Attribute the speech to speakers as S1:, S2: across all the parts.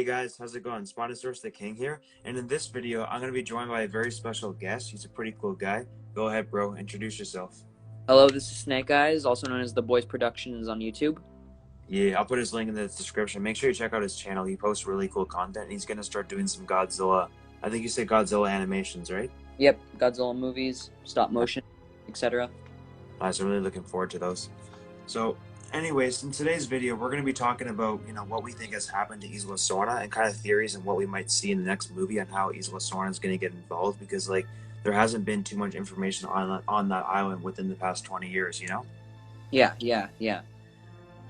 S1: Hey guys, how's it going? Spinosaurus the King here, and in this video, I'm going to be joined by a very special guest. He's a pretty cool guy. Go ahead, bro. Introduce yourself.
S2: Hello, this is Snake Eyes, also known as The Boys Productions on YouTube.
S1: Yeah, I'll put his link in the description. Make sure you check out his channel. He posts really cool content, and he's going to start doing some Godzilla. I think you say Godzilla animations, right?
S2: Yep, Godzilla movies, stop motion, etc.
S1: Nice. I'm really looking forward to those. So, anyways, in today's video, we're going to be talking about, what we think has happened to Isla Sorna and kind of theories and what we might see in the next movie on how Isla Sorna is going to get involved, because, there hasn't been too much information on that island within the past 20 years,
S2: Yeah.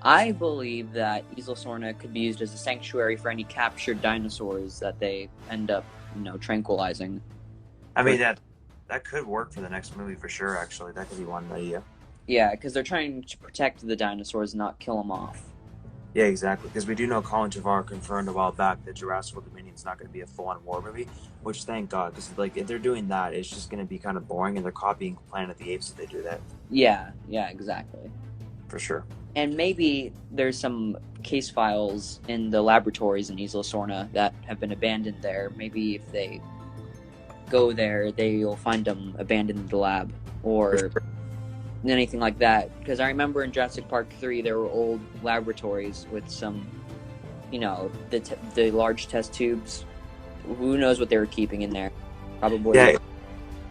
S2: I believe that Isla Sorna could be used as a sanctuary for any captured dinosaurs that they end up, tranquilizing.
S1: I mean, that could work for the next movie for sure, actually. That could be one idea.
S2: Yeah, because they're trying to protect the dinosaurs, not kill them off.
S1: Yeah, exactly. Because we do know Colin Trevorrow confirmed a while back that Jurassic Dominion is not going to be a full-on war movie, which thank God, because if they're doing that, it's just going to be kind of boring, and they're copying Planet of the Apes if they do that.
S2: Yeah, exactly.
S1: For sure.
S2: And maybe there's some case files in the laboratories in Isla Sorna that have been abandoned there. Maybe if they go there, they'll find them abandoned in the lab or anything like that. Because I remember in Jurassic Park 3, there were old laboratories with some, the large test tubes. Who knows what they were keeping in there? Probably.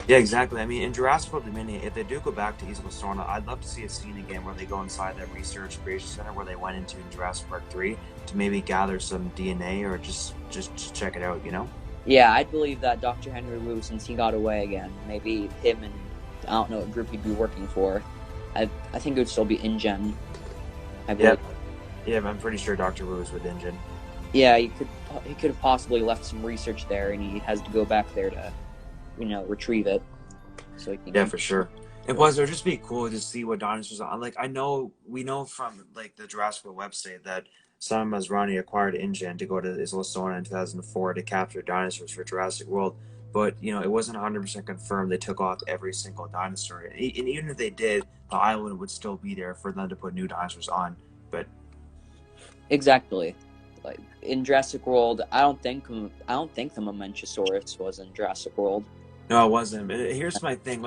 S1: Yeah, exactly. I mean, in Jurassic Dominion, if they do go back to Isla Sorna, I'd love to see a scene again where they go inside that research creation center where they went into in Jurassic Park 3 to maybe gather some DNA or just check it out,
S2: Yeah, I believe that Dr. Henry Wu, since he got away again, maybe him and I don't know what group he'd be working for. I think it would still be Ingen. I believe.
S1: Yeah, I'm pretty sure Dr. Wu is with Ingen.
S2: Yeah, he could have possibly left some research there, and he has to go back there to, retrieve it. So
S1: for sure. It would just be cool to see what dinosaurs are. We know from the Jurassic website that Sam Masrani acquired Ingen to go to Isla Sorna in 2004 to capture dinosaurs for Jurassic World. But, it wasn't 100% confirmed they took off every single dinosaur. And even if they did, the island would still be there for them to put new dinosaurs on. But
S2: exactly. In Jurassic World, I don't think the Mamenchisaurus was in Jurassic World.
S1: No, it wasn't. Here's my thing.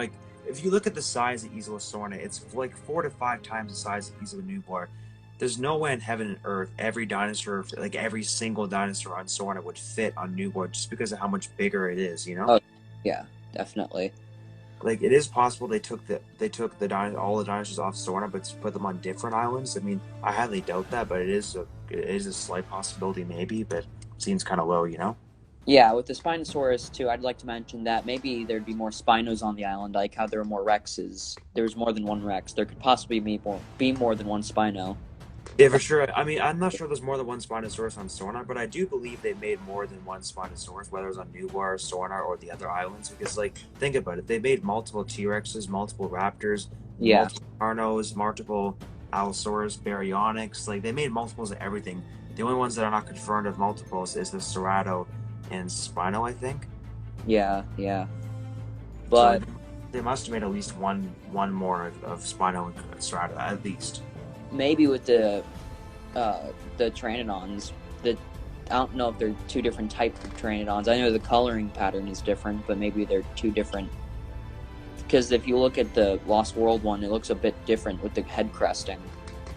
S1: If you look at the size of Isla Sorna, it's 4 to 5 times the size of Isla Nublar. There's no way in heaven and earth every dinosaur, every single dinosaur on Sorna would fit on Nublar just because of how much bigger it is,
S2: Oh, yeah, definitely.
S1: It is possible they took all the dinosaurs off Sorna, but put them on different islands. I mean, I highly doubt that, but it is a slight possibility, maybe, but it seems kind of low,
S2: Yeah, with the Spinosaurus too, I'd like to mention that maybe there'd be more Spinos on the island, like how there were more Rexes. There's more than one Rex. There could possibly be more than one Spino.
S1: Yeah, for sure. I mean, I'm not sure there's more than one Spinosaurus on Sorna, but I do believe they made more than one Spinosaurus, whether it was on Nublar, Sorna, or the other islands. Because, think about it. They made multiple T-Rexes, multiple Raptors, multiple Carnos, multiple Allosaurus, Baryonyx. They made multiples of everything. The only ones that are not confirmed of multiples is the Cerrato and Spino, I think.
S2: Yeah. But
S1: so they must have made at least one more of Spino and Cerrato, at least.
S2: Maybe with the Pteranodons, I don't know if they're two different types of Pteranodons. I know the coloring pattern is different, but maybe they're two different. Because if you look at the Lost World one, it looks a bit different with the head cresting.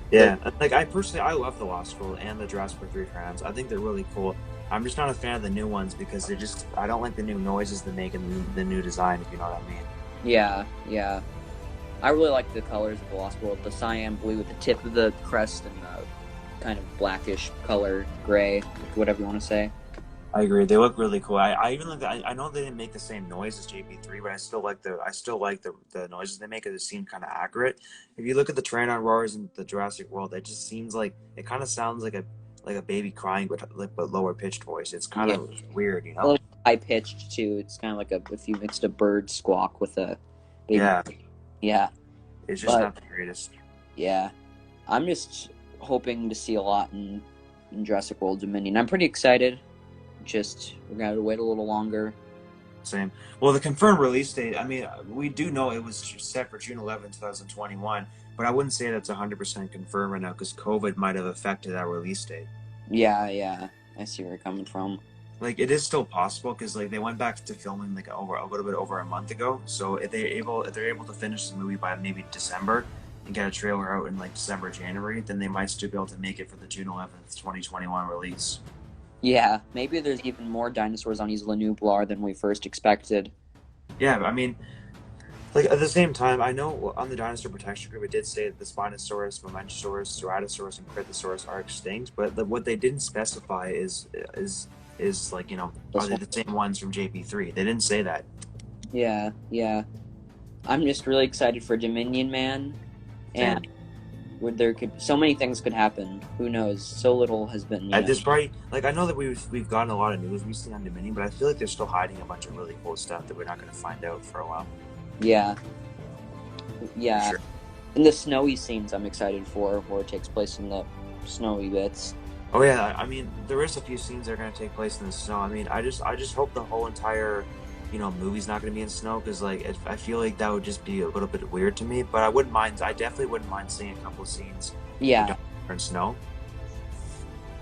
S1: Yeah, I love the Lost World and the Jurassic Park 3 Pteranodons. I think they're really cool. I'm just not a fan of the new ones because I don't like the new noises they make in the new design, if you know what I mean.
S2: Yeah. I really like the colors of the Lost World, the cyan blue with the tip of the crest and the kind of blackish color, gray, whatever you want to say.
S1: I agree. They look really cool. I even like. I know they didn't make the same noise as JP3, but I still like the noises they make. Because it seemed kind of accurate. If you look at the Pteranodon roars in the Jurassic World, it just seems like it kind of sounds like a baby crying, but lower pitched voice. It's kind of weird,
S2: A little high pitched too. It's kind of like if you mixed a bird squawk with a baby. Yeah.
S1: It's just not the greatest.
S2: Yeah. I'm just hoping to see a lot in Jurassic World Dominion. I'm pretty excited. Just, we're going to wait a little longer.
S1: Same. Well, the confirmed release date, I mean, we do know it was set for June 11, 2021, but I wouldn't say that's 100% confirmed right now because COVID might have affected that release date.
S2: Yeah. I see where you're coming from.
S1: Like, it is still possible because like they went back to filming like over a little bit over a month ago. So if they're able to finish the movie by maybe December and get a trailer out in like December, January, then they might still be able to make it for the June 11th, 2021 release.
S2: Yeah, maybe there's even more dinosaurs on Isla Nublar than we first expected.
S1: Yeah, I mean, like at the same time, I know on the Dinosaur Protection Group it did say that the Spinosaurus, Momentosaurus, Ceratosaurus, and Critosaurus are extinct, but what they didn't specify is like, you know, are they the same ones from JP3? They didn't say that.
S2: Yeah. I'm just really excited for Dominion Man, and there could so many things could happen. Who knows? So little has been.
S1: There's probably like I know that we've gotten a lot of news recently on Dominion, but I feel like they're still hiding a bunch of really cool stuff that we're not going to find out for a while.
S2: Yeah.
S1: Sure.
S2: And the snowy scenes I'm excited for, where it takes place in the snowy bits.
S1: Oh yeah, I mean there is a few scenes that are going to take place in the snow. I mean I just hope the whole entire, you know, movie's not going to be in snow, because like I feel like that would just be a little bit weird to me. But I definitely wouldn't mind seeing a couple of scenes.
S2: Yeah.
S1: In snow.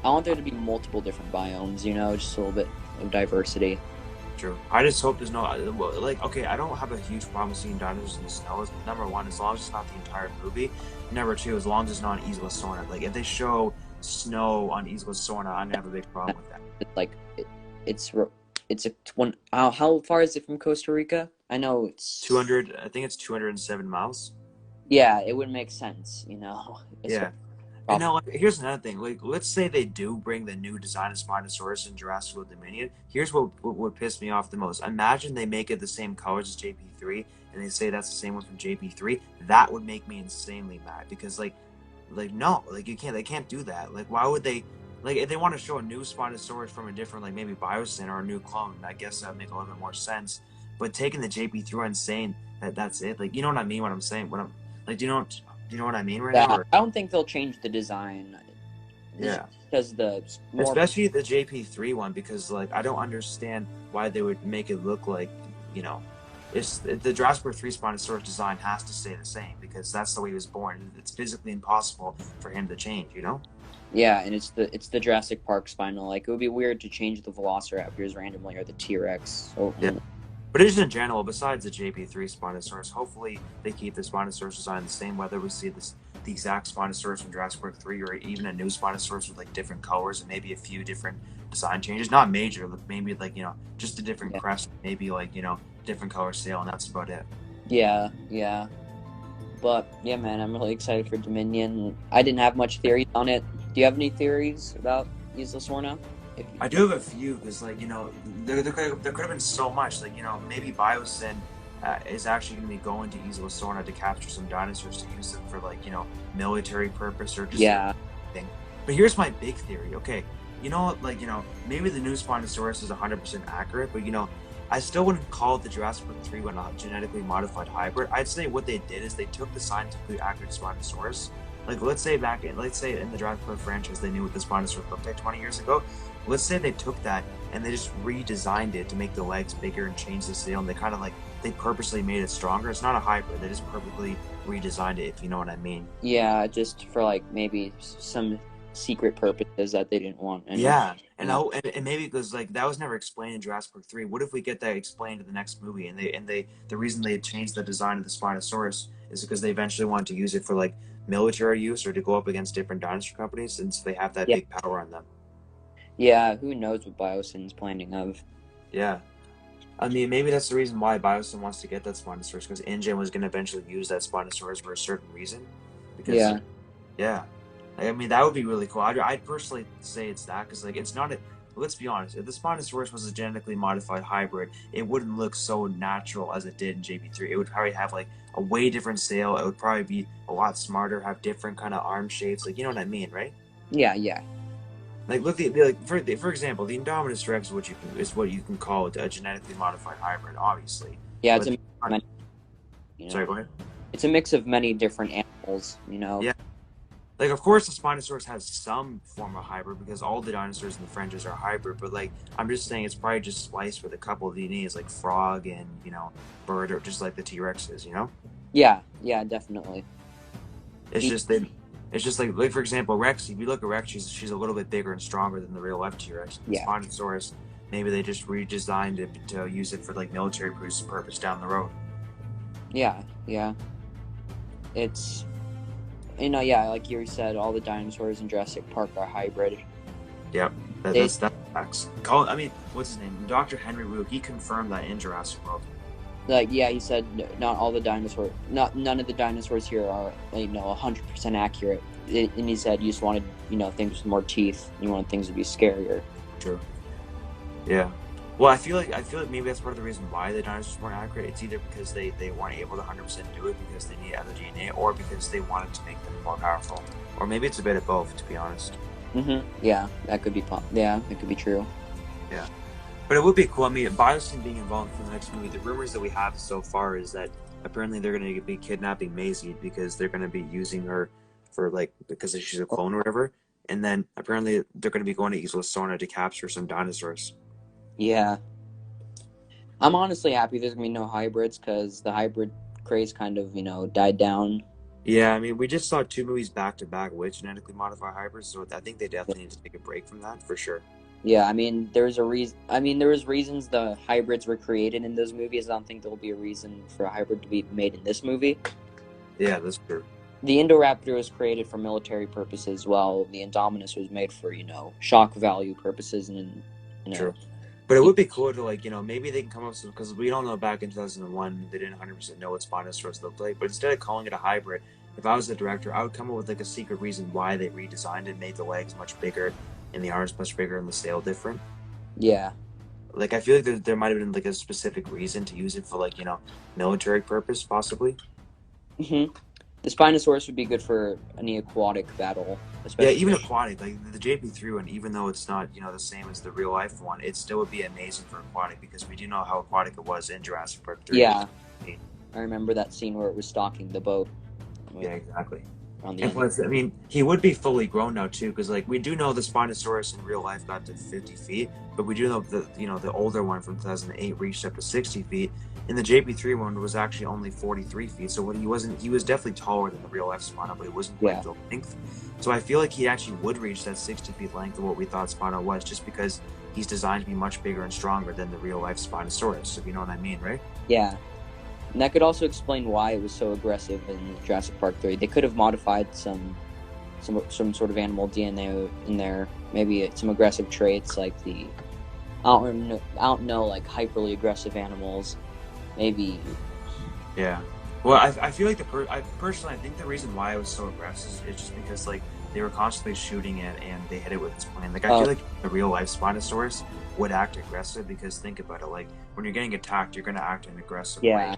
S2: I want there to be multiple different biomes, you know, just a little bit of diversity.
S1: True. I just hope there's no like. Okay, I don't have a huge problem with seeing dinosaurs in the snow. Number one, as long as it's not the entire movie. Number two, as long as it's not on Isla Sorna. Like if they show snow on Isla Sorna, I'm gonna have a big problem with that.
S2: It's a one. How far is it from Costa Rica? I know it's
S1: 200. I think it's 207 miles.
S2: Yeah, it would make sense, you know.
S1: Yeah. And now, like, here's another thing. Like, let's say they do bring the new design of Spinosaurus in Jurassic Dominion. Here's what would piss me off the most. Imagine they make it the same colors as JP3, and they say that's the same one from JP3. That would make me insanely mad, because like no, like they can't do that. Like, why would they? Like, if they want to show a new Spinosaurus from a different, like maybe Biosyn or a new clone, I guess that would make a little bit more sense. But taking the JP3 and saying that's it, like, you know what I mean? What I'm saying? What I'm like, do you know what I mean right now? Or?
S2: I don't think they'll change the design.
S1: Yeah.
S2: Because
S1: especially the JP3 one, because like I don't understand why they would make it look like, you know, it's the Jurassic Park 3 Spinosaurus design has to stay the same, because that's the way he was born. It's physically impossible for him to change, you know?
S2: Yeah, and it's the Jurassic Park spinal. Like, it would be weird to change the Velociraptors randomly, or the T-Rex.
S1: Yeah. But just in general, besides the JP3 Spinosaurus, hopefully they keep the Spinosaurus design the same, whether we see the exact Spinosaurus from Jurassic Park 3 or even a new Spinosaurus with like different colors and maybe a few different design changes. Not major, but maybe like, you know, just a different crest, maybe like, you know, different color sail, and that's about it.
S2: Yeah. But yeah, man, I'm really excited for Dominion. I didn't have much theories on it. Do you have any theories about Isla Sorna?
S1: I do have a few, because like, you know, there could have been so much. Like, you know, maybe Biosyn is actually going to be going to Isla Sorna to capture some dinosaurs to use them for like, you know, military purpose or just thing. But here's my big theory. Okay, you know, like, you know, maybe the new Spinosaurus is 100% accurate, but you know, I still wouldn't call the Jurassic Park 3 one a genetically modified hybrid. I'd say what they did is they took the scientifically accurate Spinosaurus. Like, let's say in the Jurassic Park franchise, they knew what the Spinosaurus looked like 20 years ago. Let's say they took that and they just redesigned it to make the legs bigger and change the sail, and they purposely made it stronger. It's not a hybrid. They just perfectly redesigned it, if you know what I mean.
S2: Yeah, just for like maybe some secret purposes that they didn't want.
S1: Yeah, and maybe because like that was never explained in Jurassic Park 3. What if we get that explained in the next movie? And the reason they changed the design of the Spinosaurus is because they eventually wanted to use it for like military use or to go up against different dinosaur companies, since they have that big power on them.
S2: Yeah, who knows what Biosyn's planning of.
S1: Yeah. I mean, maybe that's the reason why Biosyn wants to get that Spinosaurus, because Ingen was going to eventually use that Spinosaurus for a certain reason. Because, yeah. I mean, that would be really cool. I'd personally say it's that, because, like, it's not a... Let's be honest. If the Spinosaurus was a genetically modified hybrid, it wouldn't look so natural as it did in JP3. It would probably have, like, a way different sail. It would probably be a lot smarter, have different kind of arm shapes. Like, you know what I mean, right?
S2: Yeah.
S1: Like, look, for example, the Indominus-Rex is what you can call a genetically modified hybrid, obviously.
S2: Yeah,
S1: Sorry, go ahead.
S2: It's a mix of many different animals, you know.
S1: Yeah. Like, of course, the Spinosaurus has some form of hybrid, because all the dinosaurs in the franchise are hybrid. But like, I'm just saying, it's probably just spliced with a couple of DNAs, like frog and, you know, bird, or just like the T-Rex is, you know.
S2: Yeah, definitely.
S1: It's just they It's just like for example, Rex. If you look at Rex, she's a little bit bigger and stronger than the real life T-Rex.
S2: Yeah.
S1: Spinosaurus, maybe they just redesigned it to use it for like military purpose down the road.
S2: Yeah. It's, like you said, all the dinosaurs in Jurassic Park are hybrid.
S1: Yep, that's facts. What's his name? Dr. Henry Wu. He confirmed that in Jurassic World.
S2: Like, yeah, he said not all the dinosaurs, none of the dinosaurs here are 100% accurate. And he said you just wanted things with more teeth. You wanted things to be scarier.
S1: True. Yeah. Well, I feel like maybe that's part of the reason why the dinosaurs weren't accurate. It's either because they weren't able to 100% do it because they needed other DNA, or because they wanted to make them more powerful, or maybe it's a bit of both. To be honest.
S2: Yeah, that could be. Yeah, it could be true.
S1: Yeah. But it would be cool. I mean, Biosyn being involved for the next movie, the rumors that we have so far is that apparently they're going to be kidnapping Maisie because they're going to be using her for, because she's a clone or whatever. And then apparently they're going to be going to Isla Sorna to capture some dinosaurs.
S2: Yeah. I'm honestly happy there's going to be no hybrids because the hybrid craze kind of, died down.
S1: Yeah, I mean, we just saw 2 movies back-to-back with genetically modified hybrids, so I think they definitely need to take a break from that, for sure.
S2: Yeah, I mean, there was reasons the hybrids were created in those movies. I don't think there'll be a reason for a hybrid to be made in this movie.
S1: Yeah, that's true.
S2: The Indoraptor was created for military purposes, while the Indominus was made for, shock value purposes and,
S1: True. But it would be cool to, maybe they can come up with, because we don't know, back in 2001, they didn't 100% know what Spinosaurus looked like, but instead of calling it a hybrid, if I was the director, I would come up with, a secret reason why they redesigned it, made the legs much bigger, and the arms much bigger, and the sail different.
S2: Yeah.
S1: I feel like there might have been, a specific reason to use it for, military purpose, possibly.
S2: The Spinosaurus would be good for any aquatic battle.
S1: Yeah, even aquatic. The JP3 one, even though it's not, the same as the real life one, it still would be amazing for aquatic because we do know how aquatic it was in Jurassic Park 3.
S2: Yeah. I remember that scene where it was stalking the boat.
S1: Yeah, exactly.
S2: And
S1: plus, I mean, he would be fully grown now too, because we do know the Spinosaurus in real life got to 50 feet, but we do know the older one from 2008 reached up to 60 feet, and the JP3 one was actually only 43 feet. So he was definitely taller than the real life Spino, but he wasn't quite the length. So I feel like he actually would reach that 60 feet length of what we thought Spino was, just because he's designed to be much bigger and stronger than the real life Spinosaurus. If you know what I mean, right?
S2: Yeah. And that could also explain why it was so aggressive in Jurassic Park 3. They could have modified some sort of animal DNA in there. Maybe some aggressive traits like I don't know, hyperly aggressive animals. Maybe.
S1: Yeah. Well, I feel like I think the reason why it was so aggressive is just because they were constantly shooting it and they hit it with its plane. I feel like the real life Spinosaurus would act aggressive because think about it, when you're getting attacked, you're going to act in an aggressive way.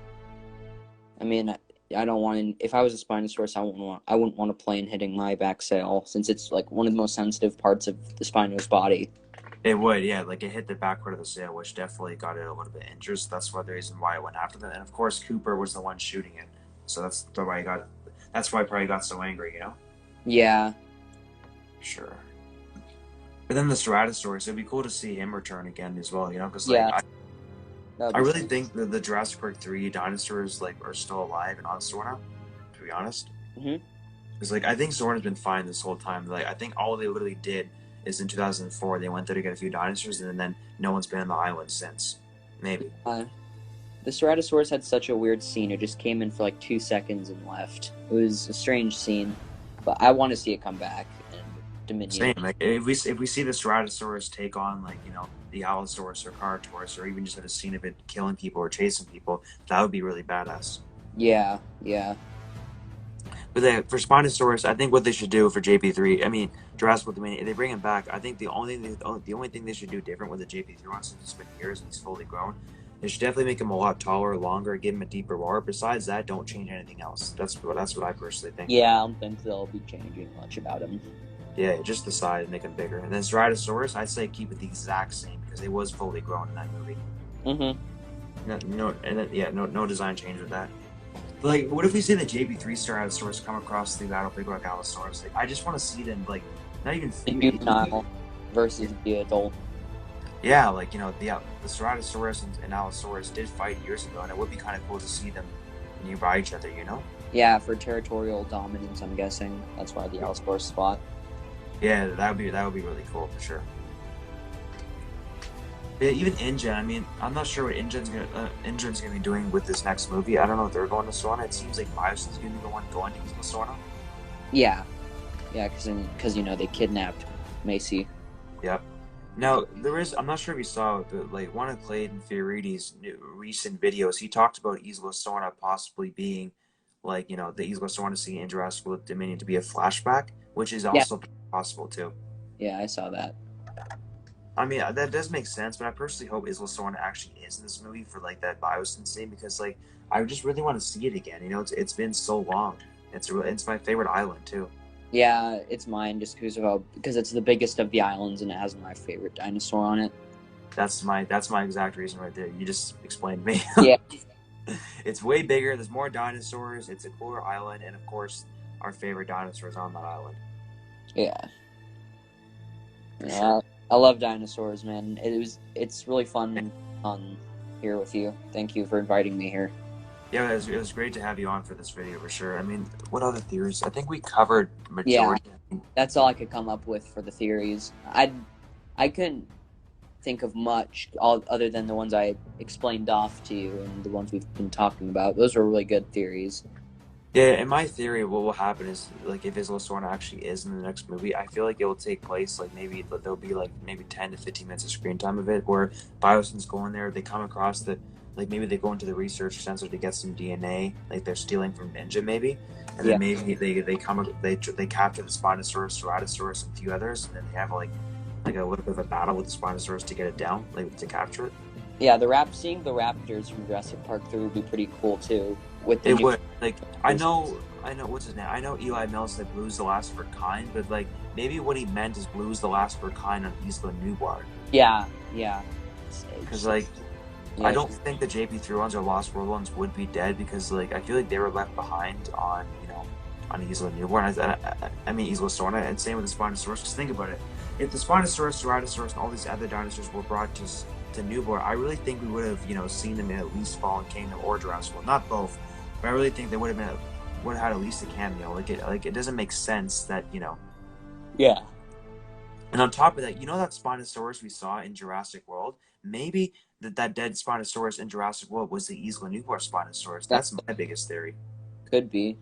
S2: I mean, I don't want to. If I was a Spinosaurus, I wouldn't want a plane hitting my back sail, since it's one of the most sensitive parts of the Spino's body.
S1: It would, yeah. It hit the back part of the sail, which definitely got it a little bit injured. So that's the reason why it went after them. And of course, Cooper was the one shooting it, so that's why he probably got so angry,
S2: Yeah.
S1: Sure. But then the Ceratosaurus, it'd be cool to see him return again as well, because I really think that the Jurassic Park 3 dinosaurs are still alive and on Sorna, to be honest. Because I think Sorna's been fine this whole time. I think all they literally did is in 2004 they went there to get a few dinosaurs, and then no one's been on the island since. Maybe.
S2: The Ceratosaurus had such a weird scene. It just came in for 2 seconds and left. It was a strange scene, but I want to see it come back and Dominion.
S1: Same. If we see the Ceratosaurus take on the Allosaurus or Carnotaurus, or even just have a scene of it killing people or chasing people, that would be really badass.
S2: Yeah.
S1: But for Spinosaurus, I think what they should do for JP3, I mean Jurassic World, if they bring him back, I think the only thing they should do different with the JP3 one, since it's been years and he's fully grown, they should definitely make him a lot taller, longer, give him a deeper roar. Besides that, don't change anything else. That's what I personally think.
S2: Yeah, I don't think they'll be changing much about him.
S1: Yeah, just the size, make him bigger. And then Ceratosaurus, I'd say keep it the exact same because it was fully grown in that movie. No design change with that. But what if we see the JP3 Ceratosaurus come across the battlefield like Allosaurus? I just want to see them not even
S2: the juvenile versus the adult.
S1: Yeah, the Ceratosaurus and Allosaurus did fight years ago, and it would be kind of cool to see them nearby each other, you know?
S2: Yeah, for territorial dominance, I'm guessing. That's why the Allosaurus fought.
S1: Yeah, that would be really cool for sure. Yeah, even Ingen. I mean, I'm not sure what Ingen's gonna be doing with this next movie. I don't know if they're going to Sorna. It seems like Biosyn's gonna be the one going to Isla Sorna.
S2: Yeah, because they kidnapped Macy.
S1: Yep. Now I'm not sure if you saw, but like one of Clayton Fioridi's recent videos, he talked about Isla Sorna possibly being, like, the Isla Sorna scene in Jurassic World Dominion to be a flashback, which is also possible too.
S2: Yeah, I saw that.
S1: I mean, that does make sense, but I personally hope Isla Sorna actually is in this movie for like that Biosyn scene, because like I just really want to see it again. It's been so long. It's my favorite island too.
S2: Yeah, it's mine just because it's the biggest of the islands and it has my favorite dinosaur on it.
S1: That's my exact reason right there. You just explained me.
S2: Yeah.
S1: It's way bigger. There's more dinosaurs. It's a cooler island, and of course, our favorite dinosaurs on that island.
S2: Yeah.
S1: Sure.
S2: I love dinosaurs, man. It's really fun on here with you. Thank you for inviting me here.
S1: Yeah, it was great to have you on for this video for sure. I mean, what other theories? I think we covered majority.
S2: Yeah, that's all I could come up with for the theories. I couldn't think of much other than the ones I explained off to you and the ones we've been talking about. Those were really good theories.
S1: Yeah, in my theory, what will happen is, like, if Isla Sorna actually is in the next movie, I feel like it will take place, like, maybe there'll be, like, maybe 10 to 15 minutes of screen time of it, where Biosyn's going there, they come across like, maybe they go into the research center to get some DNA, like, they're stealing from Ninja, maybe, and then maybe they capture the Spinosaurus, Tyrannosaurus, and a few others, and then they have, like a little bit of a battle with the Spinosaurus to get it down, like, to capture it.
S2: Yeah, seeing the raptors from Jurassic Park 3 would be pretty cool, too.
S1: It would. Like, I know, what's his name? I know Eli Mills said blue's the last of her kind, but, like, maybe what he meant is blue's the last of her kind on Isla Nublar.
S2: Yeah.
S1: Because, like, I don't think the JP3 ones or Lost World ones would be dead, because, like, I feel like they were left behind on, on Isla Nublar. I mean, Isla Sorna, and same with the Spinosaurus. Just think about it. If the Spinosaurus, Tyrannosaurus, and all these other dinosaurs were brought to Nublar, I really think we would have, seen them in at least Fallen Kingdom or Jurassic World. Not both, but I really think they would have had at least a cameo. Like it doesn't make sense that.
S2: Yeah.
S1: And on top of that, that Spinosaurus we saw in Jurassic World, maybe that dead Spinosaurus in Jurassic World was the Isla Nublar Spinosaurus. That's my biggest theory.
S2: Could be.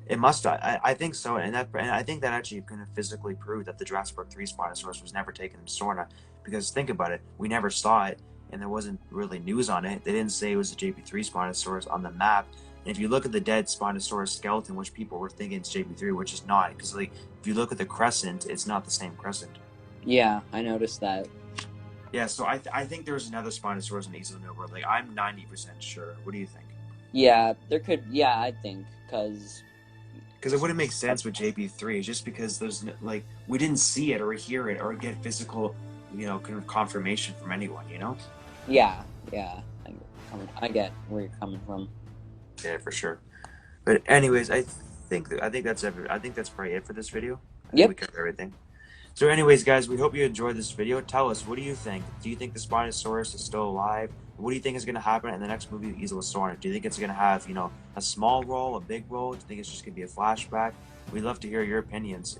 S1: It must. I think so, and I think that actually can physically prove that the Jurassic Park 3 Spinosaurus was never taken to Sorna, because think about it, we never saw it, and there wasn't really news on it. They didn't say it was the JP3 Spinosaurus on the map. And if you look at the dead Spinosaurus skeleton, which people were thinking it's JP3, which is not, because like if you look at the crescent, it's not the same crescent.
S2: Yeah, I noticed that.
S1: Yeah, so I think there's another Spinosaurus in Isla Nublar. Like, I'm 90% sure. What do you think?
S2: Yeah, there could. Yeah, I think because
S1: it wouldn't make sense with JP3, just because there's we didn't see it or hear it or get physical, kind of confirmation from anyone,
S2: Yeah. I get where you're coming from.
S1: Yeah, for sure. But anyways, I think that's I think that's probably it for this video.
S2: Yep.
S1: We covered everything. So anyways, guys, we hope you enjoyed this video. Tell us, what do you think? Do you think the Spinosaurus is still alive? What do you think is going to happen in the next movie, Isla Sorna? Do you think it's going to have, a small role, a big role? Do you think it's just going to be a flashback? We'd love to hear your opinions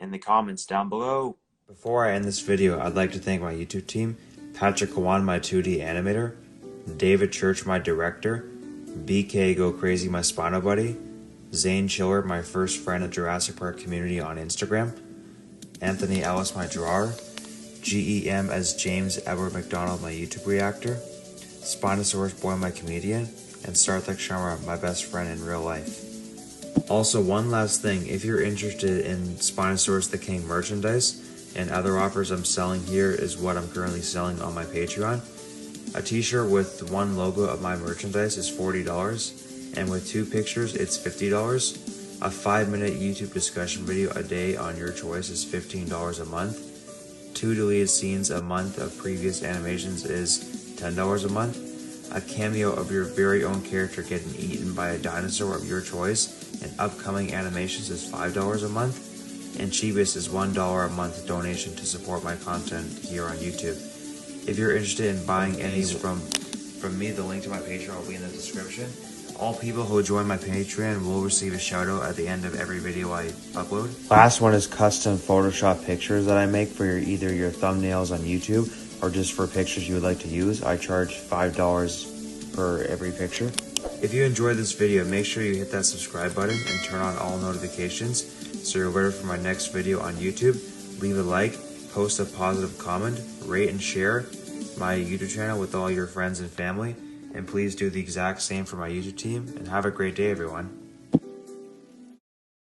S1: in the comments down below. Before I end this video, I'd like to thank my YouTube team, Patrik, Cauan, my 2D animator, David Church, my director, BK Go Crazy, my Spino buddy, Zane Chiller, my first friend at Jurassic Park community on Instagram, Anthony Ellis, my drawer, GEM as James Edward Macdonald, my YouTube reactor, Spinosaurus Boy, my comedian, and Sarthak Sharma, my best friend in real life. Also, one last thing, if you're interested in Spinosaurus the King merchandise and other offers I'm selling, here is what I'm currently selling on my Patreon. A t-shirt with one logo of my merchandise is $40, and with 2 pictures it's $50. A 5-minute YouTube discussion video a day on your choice is $15 a month. 2 deleted scenes a month of previous animations is $10 a month. A cameo of your very own character getting eaten by a dinosaur of your choice and upcoming animations is $5 a month. And cheapest is $1 a month donation to support my content here on YouTube. If you're interested in buying any from me, the link to my Patreon will be in the description. All people who join my Patreon will receive a shout out at the end of every video I upload.
S3: Last one is custom Photoshop pictures that I make for either your thumbnails on YouTube or just for pictures you would like to use. I charge $5 per every picture.
S1: If you enjoyed this video, make sure you hit that subscribe button and turn on all notifications so you're alerted for my next video on YouTube. Leave a like, post a positive comment, rate and share my YouTube channel with all your friends and family. And please do the exact same for my YouTube team. And have a great day, everyone.